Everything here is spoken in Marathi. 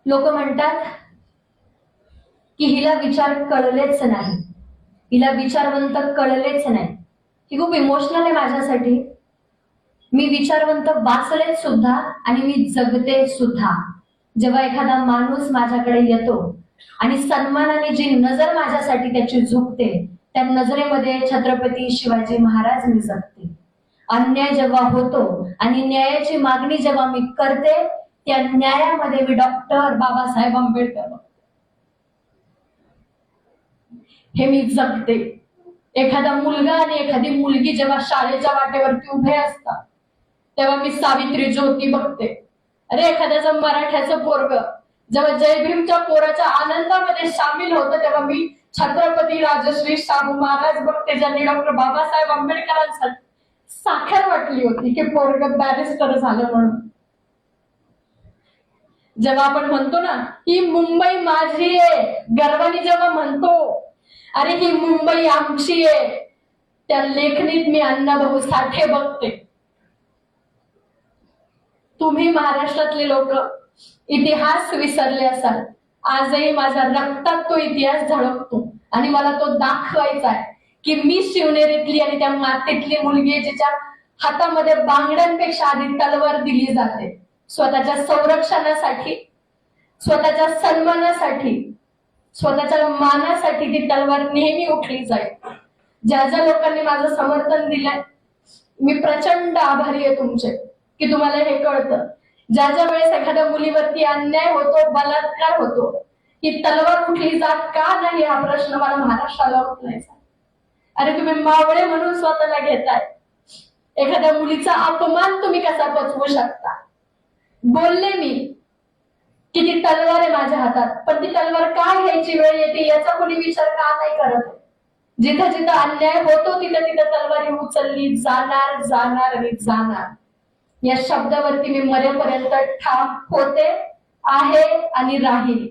लोक म्हणतात की हिला विचार कळलेच नाही, हिला विचारवंत कळलेच नाही. ही खूप इमोशनल आहे माझ्यासाठी. मी विचारवंत वाचले सुद्धा आणि मी जगते सुद्धा. जेव्हा एखादा माणूस माझ्याकडे येतो आणि सन्मानाने जी नजर माझ्यासाठी त्याची झुकते, त्या नजरेमध्ये छत्रपती शिवाजी महाराज मी जगते. अन्याय जेव्हा होतो आणि न्यायाची मागणी जेव्हा मी करते, त्या न्यायामध्ये मी डॉक्टर बाबासाहेब आंबेडकर हे मी जगते. एखादा मुलगा आणि एखादी मुलगी जेव्हा शाळेच्या वाटेवरती उभे असतात, तेव्हा मी सावित्री ज्योती बघते. अरे एखाद्याचं मराठ्याचं पोरग जेव्हा जय भीमच्या पोराच्या आनंदामध्ये सामील होतं, तेव्हा मी छत्रपती राजश्री शाहू महाराज बघते, ज्यांनी डॉक्टर बाबासाहेब आंबेडकरांसाठी साखर वाटली होती की पोरग बॅरिस्टर झालं म्हणून. जेव्हा आपण म्हणतो ना ही मुंबई माझी आहे, गर्वाने जेव्हा म्हणतो अरे ही मुंबई आमची आहे, त्या लेखणीत मी अण्णाभाऊ साठे बघते. तुम्ही महाराष्ट्रातले लोक इतिहास विसरले असाल, आजही माझ्या रक्तात तो इतिहास झळकतो आणि मला तो दाखवायचा आहे की मी शिवनेरीतली आणि त्या मातीतली मुलगी आहे, जिच्या हातामध्ये बांगड्यांपेक्षा आधी तलवार दिली जाते. स्वतःच्या संरक्षणासाठी, स्वतःच्या सन्मानासाठी, स्वतःच्या मानासाठी ती तलवार नेहमी उठली जाईल. ज्या ज्या लोकांनी माझं समर्थन दिलंय, मी प्रचंड आभारी आहे तुमचे की तुम्हाला हे कळतं. ज्या ज्या वेळेस एखाद्या मुलीवरती अन्याय होतो, बलात्कार होतो, ही तलवार उठली जात का नाही हा प्रश्न मला महाराष्ट्राला उठलायचा. अरे तुम्ही मावळे म्हणून स्वतःला घेताय. एखाद्या मुलीचा अपमान तुम्ही कसा पचवू शकता. बोलले मी की ती तलवार आहे माझ्या हातात, पण ती तलवार का घ्यायची वेळ येते याचा कोणी विचार का नाही करत. जिथं जिथं अन्याय होतो तिथं तिथं तलवारी उचलली जाणार, जाणार आणि जाणार. या शब्दावरती मी मरेपर्यंत ठाम होते, आहे आणि राहील.